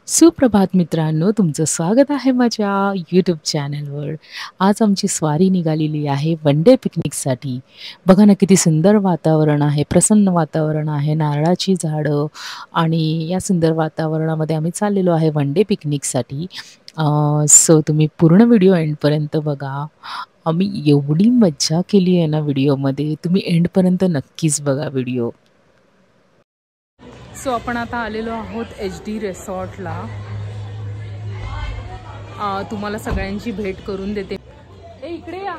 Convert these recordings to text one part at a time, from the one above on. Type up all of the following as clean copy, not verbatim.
सुप्रभात मित्रांनो, तुमचं स्वागत आहे माझ्या यूट्यूब चॅनलवर. आज आमची स्वारी निघालेली आहे वन डे पिकनिकसाठी. बघा ना, किती सुंदर वातावरण आहे, प्रसन्न वातावरण आहे, नारळाची झाडं आणि या सुंदर वातावरणामध्ये आम्ही चाललेलो आहे वन डे पिकनिकसाठी. सो तुम्ही पूर्ण व्हिडिओ एंडपर्यंत बघा. आम्ही एवढी मज्जा केली आहे ना व्हिडिओमध्ये, तुम्ही एंडपर्यंत नक्कीच बघा व्हिडिओ. सो आपण आता आलेलो आहोत HD रिसॉर्टला. तुम्हाला सगळ्यांची भेट करून देते. इकडे या.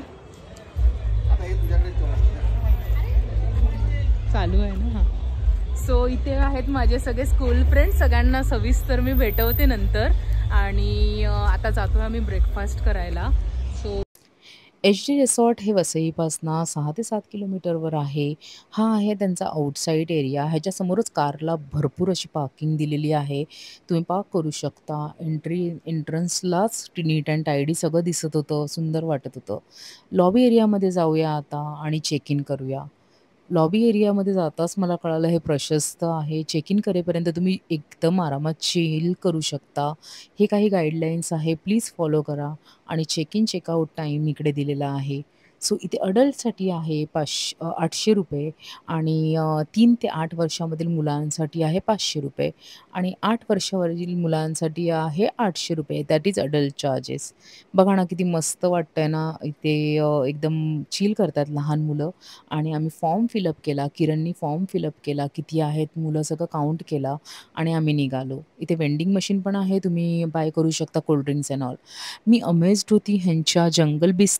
चालू आहे ना. सो इथे आहेत माझे सगळे स्कूल फ्रेंड. सगळ्यांना सविस्तर मी भेटवते नंतर. आणि आता जातो आम्ही ब्रेकफास्ट करायला. सो HD रिसॉर्ट हे वसईपासनं 6 ते 7 किलोमीटरवर आहे. हा आहे त्यांचा आउटसाईड एरिया. ह्याच्यासमोरच कारला भरपूर अशी पार्किंग दिलेली आहे. तुम्ही पार्क करू शकता. एंट्रन्सलाच नीट अँड टायडी सगळं दिसत होतं, सुंदर वाटत होतं. लॉबी एरियामध्ये जाऊया आता आणि चेक इन करूया. लॉबी एरियामध्ये जाताच मला कळालं हे प्रशस्त आहे. चेक इन करेपर्यंत तुम्ही एकदम आरामात चिल करू शकता. हे काही गाईडलाईन्स आहे, प्लीज फॉलो करा. आणि चेक इन चेकआउट टाईम इकडे दिलेला आहे. सो इथे अडल्टसाठी आहे ₹800 आणि 3 ते 8 वर्षामधील मुलांसाठी आहे ₹500 आणि 8 वर्षावरील मुलांसाठी आहे ₹800. That is adult charges. बघा ना, किती मस्त वाटतंय ना. इथे एकदम चिल करतात लहान मुलं. आणि आम्ही फॉर्म फिलअप केला. किरणनी फॉर्म फिलअप केला. किती आहेत मुलं सगळं काउंट केला आणि आम्ही निघालो. इथे वेंडिंग मशीन पण आहे. तुम्ही बाय करू शकता cold drinks and all. Me amazed होती ह्यांच्या जंगल बीच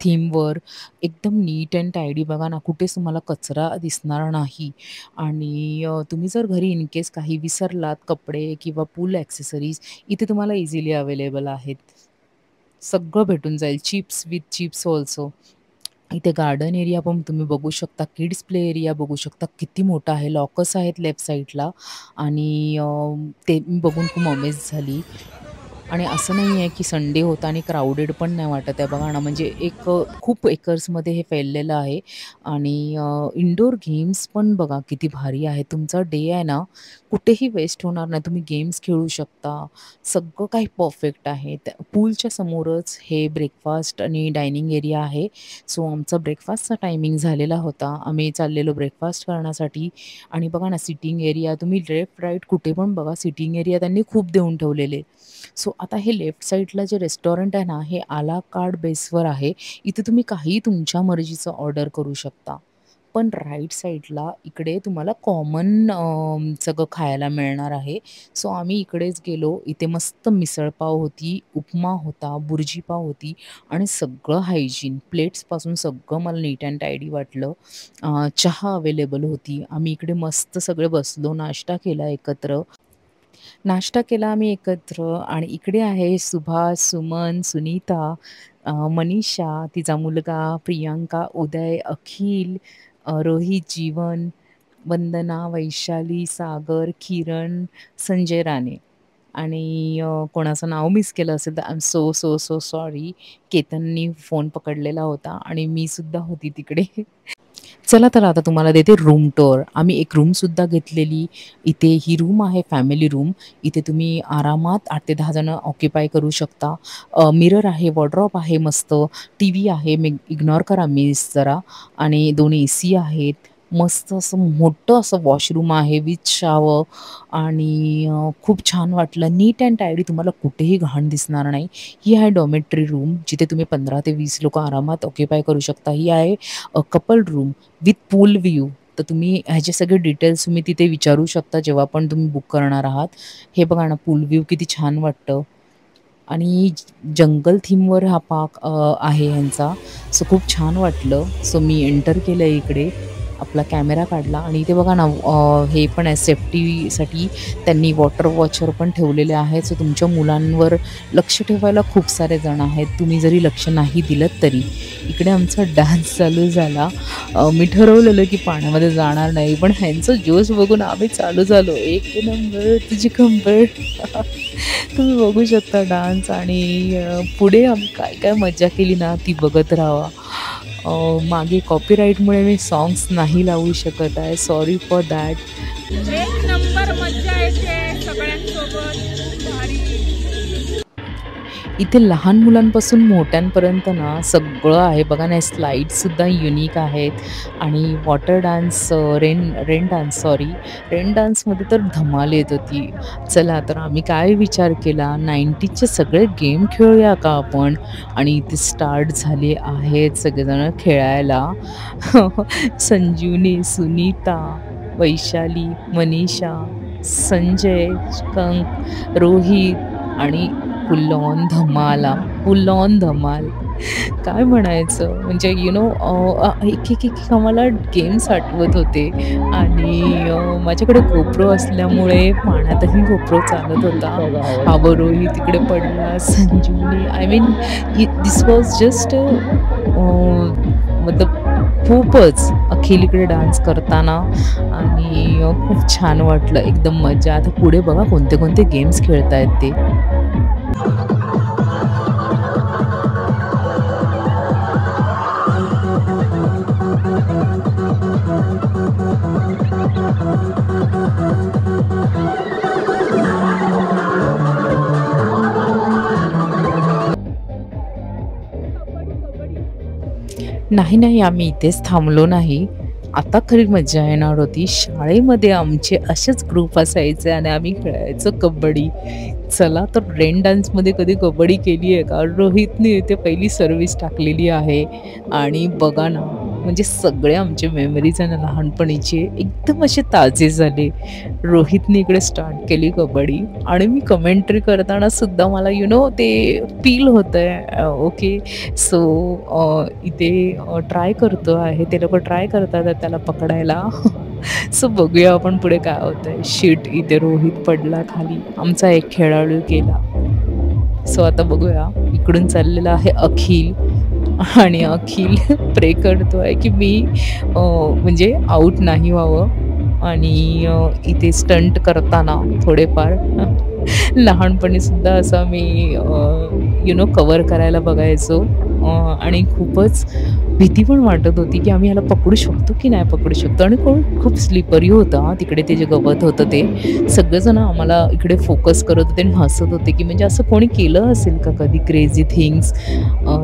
थीमवर. एकदम नीट अँड टायडी. बघा ना, कुठेच तुम्हाला कचरा दिसणार नाही. आणि तुम्ही जर घरी इन केस काही विसरलात, कपडे किंवा पूल ॲक्सेसरीज इथे तुम्हाला इझिली अवेलेबल आहेत. सगळं भेटून जाईल. Chips with chips also. इथे गार्डन एरिया पण तुम्ही बघू शकता. किड्स प्ले एरिया बघू शकता. किती मोठा आहे. लॉकर्स आहेत लेफ्ट साईडला. आणि ते मी बघून खूप अमेज झाली. आणि असं नाही आहे की संडे होता आणि क्राउडेड पण नाही वाटत आहे. बघा ना, म्हणजे खूप एकर्समध्ये हे फैललेलं आहे. आणि इनडोअर गेम्स पण बघा किती भारी आहे. तुमचा डे आहे ना, कुठेही वेस्ट होणार नाही. तुम्ही गेम्स खेळू शकता. सगळं काही परफेक्ट आहे. त्या पूलच्या समोरच हे ब्रेकफास्ट आणि डायनिंग एरिया आहे. सो आमचा ब्रेकफास्टचा टायमिंग झालेला होता. आम्ही चाललेलो ब्रेकफास्ट करण्यासाठी. आणि बघा ना, सिटिंग एरिया तुम्ही लेफ्ट राईट कुठे पण बघा, सिटिंग एरिया त्यांनी खूप देऊन ठेवलेले. सो आता हे लेफ्ट साईडला जे रेस्टॉरंट आहे ना, हे आला कार्ड बेसवर आहे. इथे तुम्ही काहीही तुमच्या मर्जीचं ऑर्डर करू शकता. पण राईट साईडला इकडे तुम्हाला कॉमन सगळं खायला मिळणार आहे. सो आम्ही इकडेच गेलो. इथे मस्त मिसळपाव होती, उपमा होता, बुर्जी पाव होती आणि सगळं हायजीन. प्लेट्सपासून सगळं मला नीट अँड टायडी वाटलं. चहा अवेलेबल होती. आम्ही इकडे मस्त सगळे बसलो, नाश्ता केला एकत्र. नाश्ता केला आम्ही एकत्र. आणि इकडे आहे सुभाष, सुमन, सुनीता, मनीषा, तिचा मुलगा, प्रियांका, उदय, अखिल, रोहित, जीवन, वंदना, वैशाली, सागर, किरण, संजय राणे. आणि कोणाचं नाव मिस केलं असेल तर I am so, so, so sorry. केतननी फोन पकडलेला होता आणि मी सुद्धा होती तिकडे. चला तर आता तुम्हाला देते रूम टूर. आम्ही एक रूमसुद्धा घेतलेली. इथे ही रूम आहे फॅमिली रूम. इथे तुम्ही आरामात 8 ते 10 जणं ऑक्युपाय करू शकता. मिरर आहे, वॉर्डरोब आहे मस्त, टीव्ही आहे, इग्नोर करा मीस जरा. आणि 2 AC आहेत. मस्त असं मोठं असं वॉशरूम आहे विथ शॉवर. आणि खूप छान वाटलं. नीट अँड टायडी. तुम्हाला कुठेही घाण दिसणार नाही. ही आहे डॉमेट्री रूम, जिथे तुम्ही 15 ते 20 लोकं आरामात ऑक्युपाय करू शकता. ही आहे couple room with pool view. तर तुम्ही ह्याचे सगळे डिटेल्स तुम्ही तिथे विचारू शकता जेव्हा पण तुम्ही बुक करणार आहात. हे बघा ना, पूल व्ह्यू किती छान वाटतं. आणि जंगल थीमवर हा पार्क आहे ह्यांचा. सो खूप छान वाटलं. सो मी एंटर केलं इकडे. आपला कॅमेरा काढला आणि इथे बघा ना, हे पण आहे सेफ्टीसाठी त्यांनी वॉटर वॉचर पण ठेवलेले आहेत. सो तुमच्या मुलांवर लक्ष ठेवायला खूप सारे जण आहेत. तुम्ही जरी लक्ष नाही दिलंत तरी. इकडे आमचा डान्स चालू झाला. मी ठरवलेलं की पाण्यामध्ये जाणार नाही, पण ह्यांचं जोश बघून आम्ही चालू झालो. एक नंबर तुझी कंबर. तुम्ही बघू शकता डान्स. आणि पुढे आम्ही काय काय मजा केली ना, ती बघत राहावा. मागे कॉपीराईटमुळे मी सॉंग्स नाही लावू शकत आहे. Sorry for that. एक नंबर मज्जा येते सगळ्यांसोबत. इथे लहान मुलांपासून मोठ्यांपर्यंत ना सगळं आहे बघा ना. स्लाईड्ससुद्धा युनिक आहेत आणि water dance, rain dance, rain डान्समध्ये तर धमाल येत होती. चला तर आम्ही काय विचार केला, 90चे सगळे गेम खेळूया का आपण. आणि इथे स्टार्ट झाले आहेत सगळेजण खेळायला. संजीवनी, सुनीता, वैशाली, मनीषा, संजय, कंक, रोहित आणि फुल ऑन धमाल. काय म्हणायचं म्हणजे एक आम्हाला गेम्स आठवत होते. आणि माझ्याकडे GoPro असल्यामुळे पाण्यातही GoPro चालत होता. हा रोहित तिकडे पडला, Sanjivani, I mean this was just मतलब खूपच अखिल इकडे डान्स करताना. आणि खूप छान वाटलं, एकदम मजा. आता पुढे बघा कोणते कोणते गेम्स खेळतायत ते. नाही, आम्ही इथेच थांबलो नाही. आता खरी मजा येणार होती. शाळेमध्ये आमचे असेच ग्रुप असायचे आणि आम्ही खेळायचो कबड्डी. चला तर रेन डान्समध्ये कधी कबड्डी केली आहे का? रोहितने इथे पहिली सर्व्हिस टाकलेली आहे. आणि बघा ना, म्हणजे सगळे आमचे मेमरीज आहे ना लहानपणीचे एकदम असे ताजे झाले. रोहितने इकडे स्टार्ट केली कबड्डी आणि मी कमेंट्री करताना सुद्धा मला ते फील होतंय. ओके, सो इथे ट्राय करतो आहे, ते लोक ट्राय करतात त्याला पकडायला. सो बघूया आपण पुढे काय होतंय. शीट, इथे रोहित पडला खाली, आमचा एक खेळाडू गेला. सो आता बघूया. इकडून चाललेला आहे अखिल आणि अखिल प्रे करतोय की मी म्हणजे आऊट नाही व्हावं. आणि इथे स्टंट करताना थोडेफार लहानपणी सुद्धा असं मी कव्हर करायला बघायचो. आणि खूपच भीती पण वाटत होती की आम्ही ह्याला पकडू शकतो की नाही पकडू शकतो. आणि खूप स्लिपरी होता तिकडे, ते जे गवत होतं ते. सगळेजण आम्हाला इकडे फोकस करत होते आणि हसत होते की म्हणजे असं कोणी केलं असेल का कधी क्रेझी थिंग्स.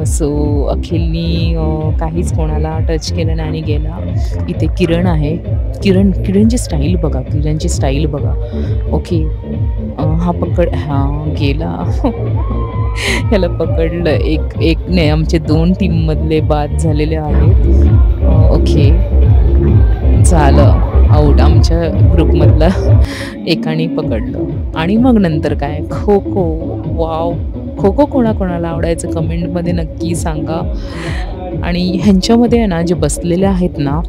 सो अखिलनी काहीच कोणाला टच केलं नाही आणि गेला. इथे किरण आहे. किरणची स्टाईल बघा. ओके, हा गेला. ह्याला पकडलं. एक नाही, आमचे 2 टीममधले बाद झालेले आहेत. ओके, झालं आऊट. आमच्या ग्रुपमधला एकाने पकडलं. आणि मग नंतर काय, खो खो. वाव, खो खो कोणाकोणाला आवडायचं कमेंटमध्ये नक्की सांगा. आणि ह्यांच्यामध्ये आहे ना जे बसलेले आहेत ना,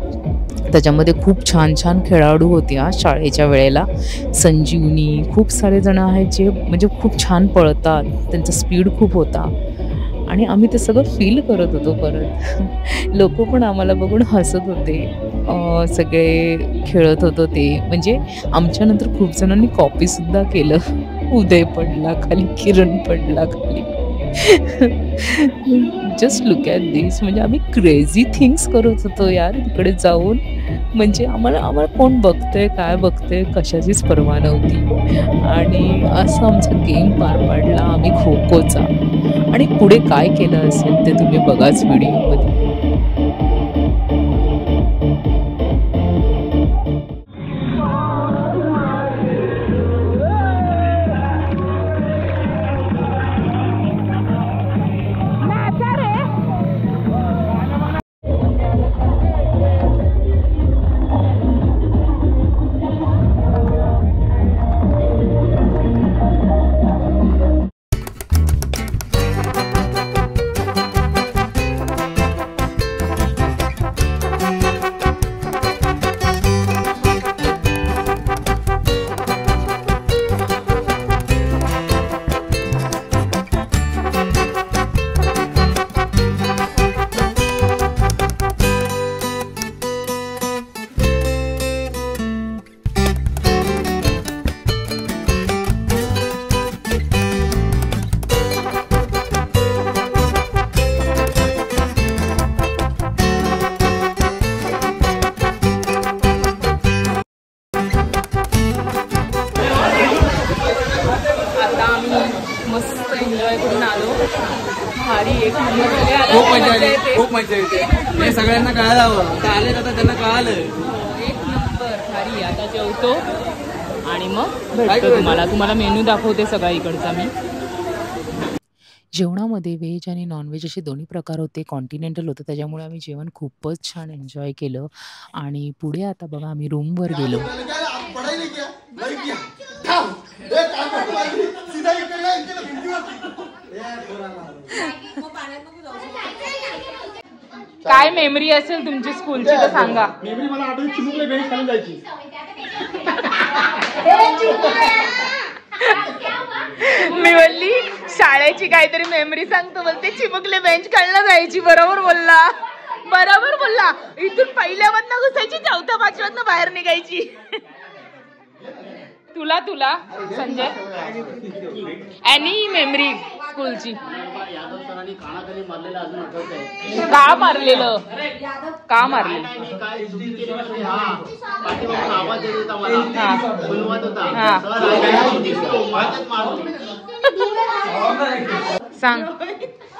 त्याच्यामध्ये खूप छान छान खेळाडू होते शाळेच्या वेळेला. संजीवनी, खूप सारे जण आहेत जे म्हणजे खूप छान पळतात, त्यांचा स्पीड खूप होता. आणि आम्ही ते सगळं फील करत होतो परत. लोक पण आम्हाला बघून हसत होते. सगळे खेळत होतो ते. म्हणजे आमच्यानंतर खूप जणांनी कॉपीसुद्धा केलं. उदय पडला खाली, किरण पडला खाली. जस्ट लुक ॲट दिस. म्हणजे आम्ही क्रेझी थिंग्स करत होतो यार तिकडे जाऊन. म्हणजे आम्हाला कोण बघतंय, काय बघतंय, कशाचीच पर्वा नव्हती. आणि असं आमचा गेम पार पाडला आम्ही खो खोचा. आणि पुढे काय केलं असेल ते तुम्ही बघाच व्हिडिओमध्ये. एन्जॉय करून आलो. भारी एक नंबर. खूप मजा येते. हे सगळ्यांना कळायला हवं. आता आले आता त्यांना कळालं. एक नंबर भारी. आता जेवतो आणि मग भेटतो तुम्हाला मेनू दाखवते सगळा इकडचा मी. जेवणामध्ये व्हेज आणि नॉनव्हेज असे दोन्ही प्रकार होते. कॉन्टिनेंटल होतं, त्याच्यामुळे आम्ही जेवण खूपच छान एन्जॉय केलं. आणि पुढे आता बघा आम्ही रूमवर गेलो. काय मेमरी असेल तुमची स्कूलची तर सांगा. मेमरी मला आठवली चिमुकले बेंच खाली जायची. मी बोलली शाळेची काहीतरी मेमरी सांगतो, बोलते चिमुकले बेंच खायला जायची. बरोबर बोलला. इथून पहिल्यावरनं घुसायची, चौथ्या पाचव्यातनं बाहेर निघायची. तुला संजय एनी मेमरी स्कूलची? का मारलेलं? सांग.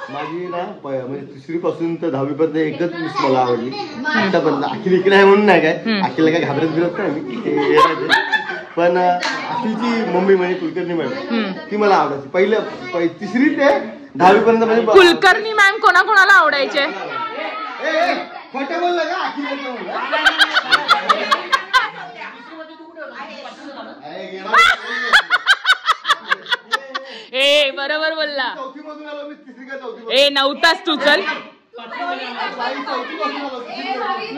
माझी ना म्हणजे 3री पासून तर 10वी पर्यंत एकच मिस मला आवडली आतापर्यंत. अखिल इकडे आहे म्हणून नाही काय, अखिलला काय घाबरत बिरत नाही मी. पण अखिलची मम्मी म्हणजे कुलकर्णी मॅम, ती मला आवडायची. 3री ते 10वी पर्यंत. म्हणजे कुलकर्णी मॅम कोणाकोणाला आवडायचे? खोटं बोललं का? अखिल ए बरोबर बोलला. ए नव्हताच तू. चल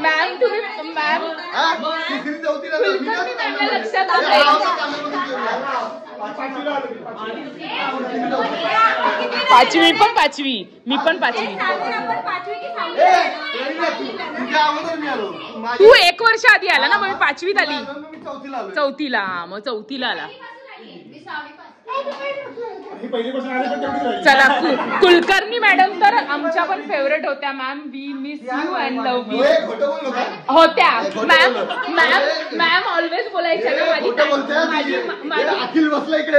मॅम तुम्ही लक्षात पाचवी मी पण पाचवी. तू 1 वर्ष आधी आला ना, मग मी 5वीत आली. चौथीला. मग चौथीला आला. चला कुलकर्णी मॅडम तर आमच्या पण फेवरेट होत्या. Ma'am we miss you and love you होत्या. मॅम ऑलवेज बोलायच्या ना माझी अखिल बसला इकडे.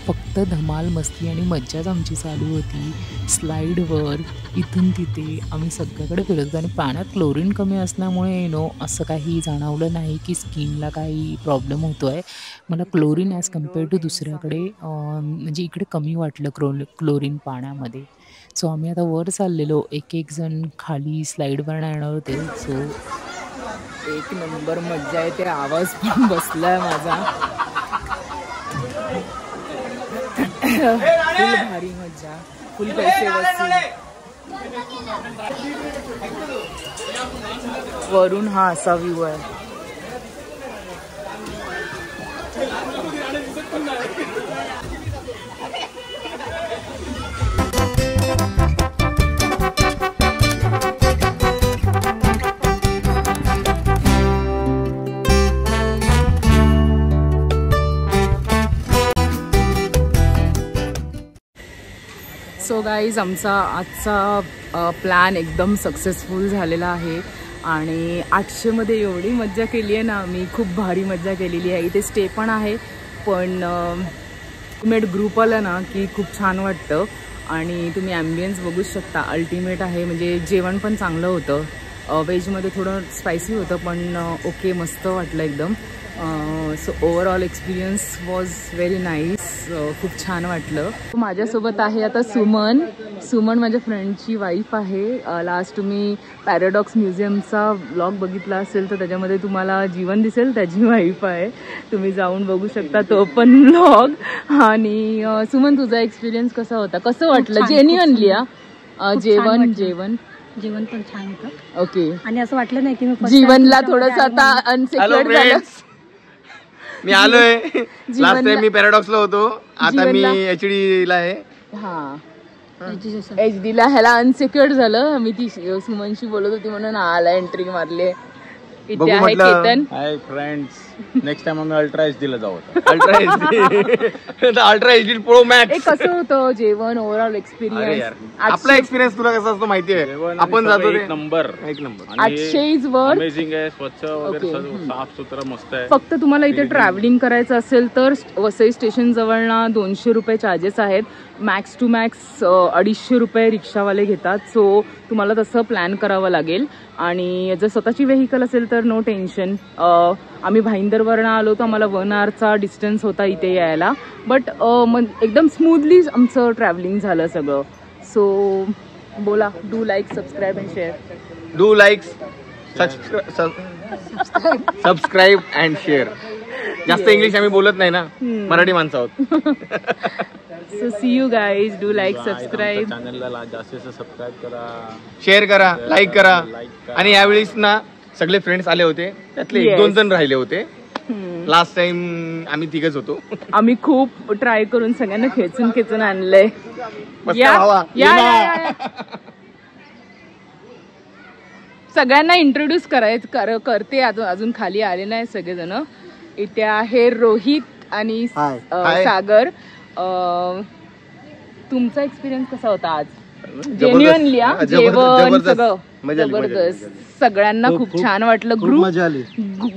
फक्त धमाल मस्ती आणि मज्जाच आमची चालू होती. स्लाईडवर इथून तिथे आम्ही सगळ्याकडे फिरत होतो. आणि पाण्यात क्लोरीन कमी असल्यामुळे असं काही जाणवलं नाही की स्किनला काही प्रॉब्लेम होतो आहे. मला क्लोरीन ॲज कम्पेअर टू दुसऱ्याकडे म्हणजे इकडे कमी वाटलं क्लोरीन पाण्यामध्ये. सो आम्ही आता वर चाललेलो. एक जण खाली स्लाईडवर येणार होते. सो एक नंबर मज्जा येते. आवाज पण बसलाय माझा. फुल भारी मज्जा, फुल पैसे वसूल. वरून हा असा व्ह्यू आहे. सो गाईज आमचा आजचा प्लॅन एकदम सक्सेसफुल झालेला आहे. आणि 800मध्ये एवढी मज्जा केली आहे ना आम्ही. खूप भारी मज्जा केलेली आहे. इथे स्टे पण आहे, पण अल्टिमेट ग्रुप आला ना की खूप छान वाटतं. आणि तुम्ही ॲम्बियन्स बघू शकता, अल्टिमेट आहे. म्हणजे जेवण पण चांगलं होतं. व्हेजमध्ये थोडं स्पायसी होतं, पण ओके, मस्त वाटलं एकदम. So overall experience was very nice. खूप छान वाटलं. माझ्यासोबत आहे आता सुमन माझ्या फ्रेंडची वाईफ आहे. लास्ट तुम्ही पॅराडॉक्स म्युझियमचा व्लॉग बघितला असेल तर त्याच्यामध्ये तुम्हाला जीवन दिसेल, त्याची वाईफ आहे. तुम्ही जाऊन बघू शकता तो पण व्लॉग. आणि सुमन तुझा एक्सपिरियन्स कसा होता? कसं वाटलं जेन्युइनली? जेवण पण छान होतं. ओके. आणि असं वाटलं नाही की मी जीवनला थोडंसं आता अनसिक्युअर्ड झालं. मी आलोय. लास्ट टाइम मी पॅराडॉक्सला होतो, आता मी HD ला आहे. HD ला ह्याला अनसिक्युअर्ड झालं. मी ती सुमनशी बोलत होती म्हणून आला एंट्री मारली. इथे आहे Ketan. Hi friends, next time आम्ही अल्ट्रा HD ला जाऊ. Ultra HD pro max. कसं होतं जेवण ओव्हरऑल एक्सपिरियन्स? आपला एक्सपिरियन्स तुला कसा असतो माहितीये? आपण जातो एक नंबर 800 इज वर अमेझिंग आहे, स्वच्छ वगैरे साफ सुथरा मस्त आहे. फक्त तुम्हाला इथे ट्रॅव्हलिंग करायचं असेल तर वसई स्टेशन जवळना 200 रुपये चार्जेस आहेत. मॅक्स टू मॅक्स 250 रुपये रिक्षावाले घेतात. सो तुम्हाला तसं प्लॅन करावं लागेल. आणि जर स्वतःची व्हेकल असेल तर नो टेन्शन. आम्ही भाईंदरवरनं आलो तर आम्हाला 1 hourचा डिस्टन्स होता इथे यायला. बट एकदम स्मूथली आमचं ट्रॅव्हलिंग झालं सगळं. सो बोला, do like, subscribe and share. Do like, subscribe and share. जास्त इंग्लिश आम्ही बोलत नाही ना, मराठी माणसं आहोत. So see you guys. Do like, subscribe. चॅनलला जास्तीत जास्त सबस्क्राईब करा, शेअर करा, लाईक करा. आणि यावेळीस ना सगळे फ्रेंड्स आले होते, त्यातले 1-2 जण राहिले होते. लास्ट टाइम आम्ही 3घच होतो. आम्ही खूप ट्राय करून सगळ्यांना खेचून आणलंय. सगळ्यांना इंट्रोड्यूस करते. अजून खाली आले नाही सगळेजण. इथे आहे रोहित आणि सागर. तुमचा एक्सपिरियन्स कसा होता आज? जेन्युअनली जेवण सगळं जबरदस्त. सगळ्यांना खूप छान वाटलं.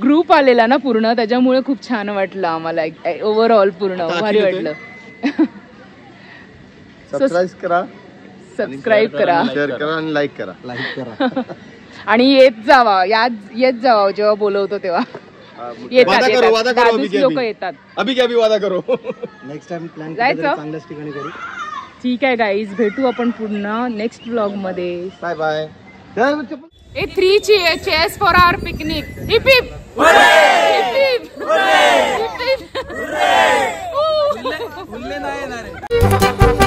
ग्रुप आलेला ना पूर्ण, त्याच्यामुळे खूप छान वाटलं आम्हाला. ओव्हरऑल पूर्ण भारी वाटलं. सबस्क्राईब करा, शेअर करा आणि लाईक करा. आणि येत जावा जेव्हा बोलवतो तेव्हा. दादूच लोक येतात. अभी क्या भी वादा करो. नेक्स्ट टाइम प्लॅन जायचं चांगल्याच ठिकाणी करू. ठीक आहे गाईज, भेटू आपण पुन्हा नेक्स्ट व्लॉग मध्ये. Bye bye. 3 cheers for our picnic. Hip hip. Hip hip. Hip hip.